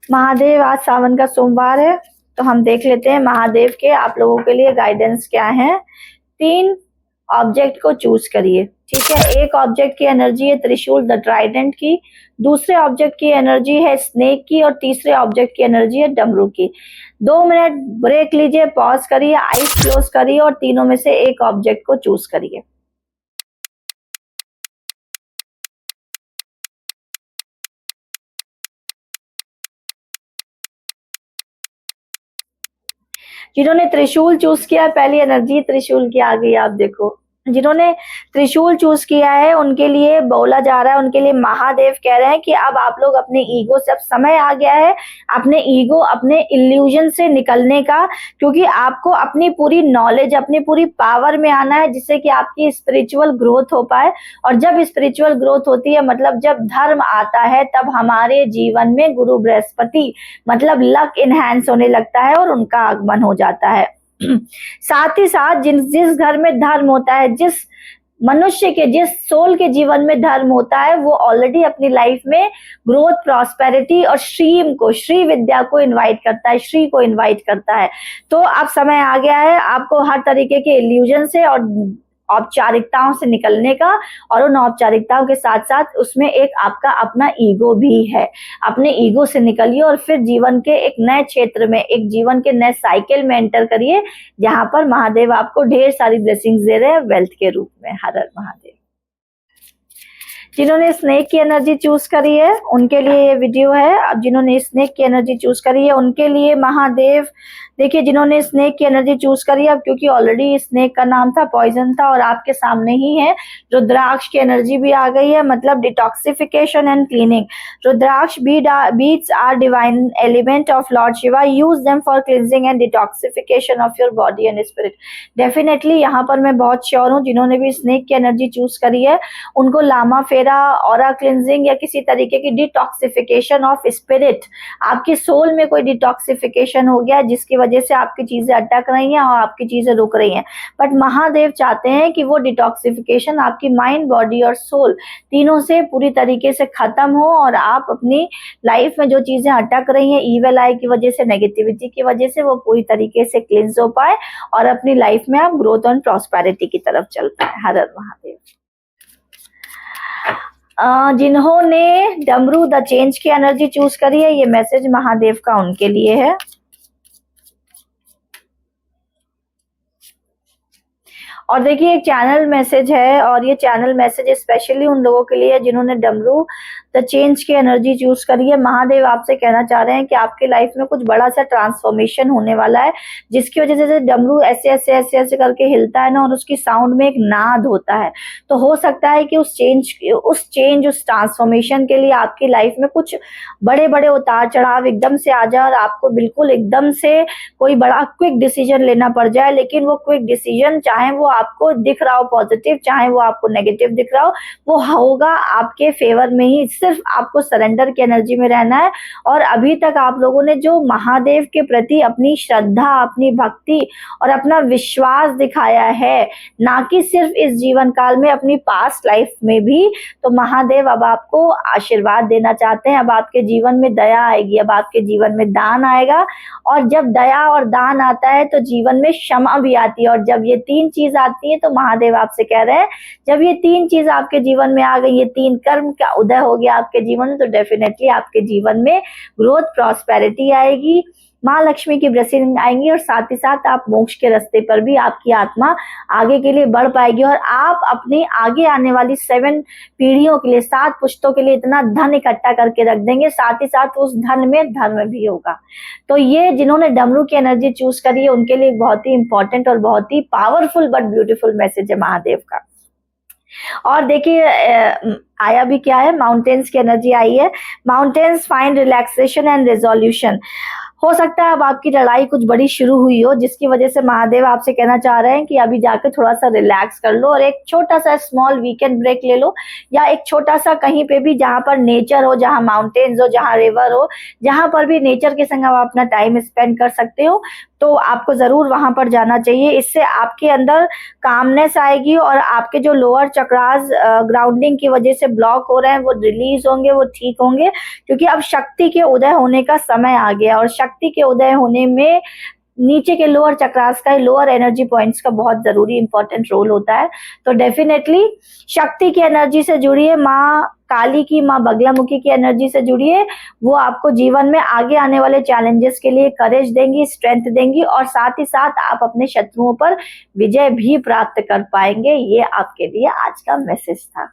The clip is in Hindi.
महादेव, आज सावन का सोमवार है तो हम देख लेते हैं महादेव के आप लोगों के लिए गाइडेंस क्या है। 3 ऑब्जेक्ट को चूज करिए, ठीक है। एक ऑब्जेक्ट की एनर्जी है त्रिशूल द ट्राइडेंट की, दूसरे ऑब्जेक्ट की एनर्जी है स्नेक की और तीसरे ऑब्जेक्ट की एनर्जी है डमरू की। 2 मिनट ब्रेक लीजिए, पॉज करिए, आईज क्लोज करिए और तीनों में से एक ऑब्जेक्ट को चूज करिए। जिन्होंने त्रिशूल चूज किया, पहली एनर्जी त्रिशूल की आ गई, आप देखो। जिन्होंने त्रिशूल चूज किया है उनके लिए बोला जा रहा है, उनके लिए महादेव कह रहे हैं कि अब आप लोग अपने ईगो से, अब समय आ गया है अपने ईगो, अपने इल्यूजन से निकलने का, क्योंकि आपको अपनी पूरी नॉलेज, अपनी पूरी पावर में आना है जिससे कि आपकी स्पिरिचुअल ग्रोथ हो पाए। और जब स्पिरिचुअल ग्रोथ होती है, मतलब जब धर्म आता है, तब हमारे जीवन में गुरु बृहस्पति मतलब लक इनहैंस होने लगता है और उनका आगमन हो जाता है। साथ ही साथ जिस घर में धर्म होता है, जिस मनुष्य के, जिस सोल के जीवन में धर्म होता है, वो ऑलरेडी अपनी लाइफ में ग्रोथ, प्रॉस्पेरिटी और श्री विद्या को इनवाइट करता है, श्री को इनवाइट करता है। तो अब समय आ गया है आपको हर तरीके के इल्यूजन से और औपचारिकताओं से निकलने का, और उन औपचारिकताओं के साथ साथ उसमें एक आपका अपना ईगो भी है। अपने ईगो से निकलिए और फिर जीवन के एक नए क्षेत्र में, एक जीवन के नए साइकिल में एंटर करिए, जहां पर महादेव आपको ढेर सारी ब्लेसिंग्स दे रहे हैं वेल्थ के रूप में। हर हर महादेव। जिन्होंने स्नेक की एनर्जी चूज करी है उनके लिए ये वीडियो है। अब जिन्होंने स्नेक की एनर्जी चूज करी है उनके लिए महादेव, देखिए जिन्होंने स्नेक की एनर्जी चूज करी है, अब क्योंकि ऑलरेडी स्नेक का नाम था, पॉइजन था और आपके सामने ही है, रुद्राक्ष की एनर्जी भी आ गई है, मतलब detoxification and cleaning. Rudraksha beads are divine element of lord Shiva, use them for cleansing and detoxification of your body and spirit. Definitely यहाँ पर मैं बहुत श्योर हूँ जिन्होंने भी स्नेक की एनर्जी चूज करी है उनको लामा फेरा, ऑरा क्लींजिंग या किसी तरीके की डिटॉक्सिफिकेशन ऑफ स्पिरिट, आपकी सोल में कोई डिटॉक्सिफिकेशन हो गया जिसकी वजह से आपकी चीजें अटक रही हैं और आपकी चीजें रुक रही हैं। बट महादेव चाहते हैं कि वो डिटॉक्सिफिकेशन आपकी माइंड, बॉडी और सोल तीनों से पूरी तरीके से खत्म हो और आप अपनी लाइफ में जो चीजें अटक रही हैं ईविल आई की वजह से, नेगेटिविटी की वजह से, वो पूरी तरीके से क्लींस हो पाए और अपनी लाइफ में आप ग्रोथ और प्रॉस्पेरिटी की तरफ चल पाए। हर हर महादेव। जिन्होंने डमरू द चेंज की एनर्जी चूज करी है, ये मैसेज महादेव का उनके लिए है। और देखिए एक चैनल मैसेज है, और ये चैनल मैसेज स्पेशली उन लोगों के लिए जिन्होंने डमरू द चेंज की एनर्जी चूज करी है। महादेव आपसे कहना चाह रहे हैं कि आपके लाइफ में कुछ बड़ा सा ट्रांसफॉर्मेशन होने वाला है, जिसकी वजह से डमरू ऐसे ऐसे ऐसे ऐसे करके हिलता है ना, और उसकी साउंड में एक नाद होता है। तो हो सकता है कि उस ट्रांसफॉर्मेशन के लिए आपकी लाइफ में कुछ बड़े बड़े उतार चढ़ाव एकदम से आ जाए और आपको बिल्कुल एकदम से कोई बड़ा क्विक डिसीजन लेना पड़ जाए। लेकिन वो क्विक डिसीजन, चाहे वो आपको दिख रहा हो पॉजिटिव, चाहे वो आपको नेगेटिव दिख रहा हो, वो होगा आपके फेवर में ही। सिर्फ आपको सरेंडर की एनर्जी में रहना है। और अभी तक आप लोगों ने जो महादेव के प्रति अपनी श्रद्धा, अपनी भक्ति और अपना विश्वास दिखाया है, ना कि सिर्फ इस जीवन काल में, अपनी पास्ट लाइफ में भी, तो महादेव अब आपको आशीर्वाद देना चाहते हैं। अब आपके जीवन में दया आएगी, अब आपके जीवन में दान आएगा, और जब दया और दान आता है तो जीवन में क्षमा भी आती है। और जब ये 3 चीज आती है तो महादेव आपसे कह रहे हैं, जब ये 3 चीज आपके जीवन में आ गई, ये 3 कर्म का उदय हो गया आपके जीवन में, तो डेफिनेटली आपके जीवन में ग्रोथ, प्रॉस्पेरिटी आएगी, माँ लक्ष्मी की ब्लेसिंग आएंगी, और साथ ही साथ आप मोक्ष के रास्ते पर भी आपकी आत्मा आगे के लिए बढ़ पाएगी। और आप अपनी आगे आने वाली 7 पीढ़ियों के लिए, 7 पुश्तों के लिए इतना धन इकट्ठा करके रख देंगे, साथ ही साथ उस धन में धर्म भी होगा। तो ये जिन्होंने डमरू की एनर्जी चूज करी है उनके लिए बहुत ही इंपॉर्टेंट और बहुत ही पावरफुल बट ब्यूटीफुल मैसेज है महादेव का। और देखिए आया भी क्या है, माउंटेन्स की एनर्जी आई है। Mountains find relaxation and resolution. हो सकता है अब आपकी लड़ाई कुछ बड़ी शुरू हुई हो, जिसकी वजह से महादेव आपसे कहना चाह रहे हैं कि अभी जाकर थोड़ा सा रिलैक्स कर लो और एक छोटा सा स्मॉल वीकेंड ब्रेक ले लो, या एक छोटा सा कहीं पे भी जहां पर नेचर हो, जहां माउंटेन्स हो, जहां रिवर हो, जहां पर भी नेचर के संग आप अपना टाइम स्पेंड कर सकते हो, तो आपको जरूर वहां पर जाना चाहिए। इससे आपके अंदर कामनेस आएगी और आपके जो लोअर चक्रास ग्राउंडिंग की वजह से ब्लॉक हो रहे हैं वो रिलीज होंगे, वो ठीक होंगे, क्योंकि अब शक्ति के उदय होने का समय आ गया। और शक्ति के उदय होने में नीचे के लोअर चक्रास का, लोअर एनर्जी पॉइंट्स का बहुत जरूरी इंपॉर्टेंट रोल होता है। तो डेफिनेटली शक्ति की एनर्जी से जुड़िए, माँ काली की, माँ बगलामुखी की एनर्जी से जुड़िए। वो आपको जीवन में आगे आने वाले चैलेंजेस के लिए करेज देंगी, स्ट्रेंथ देंगी, और साथ ही साथ आप अपने शत्रुओं पर विजय भी प्राप्त कर पाएंगे। ये आपके लिए आज का मैसेज था।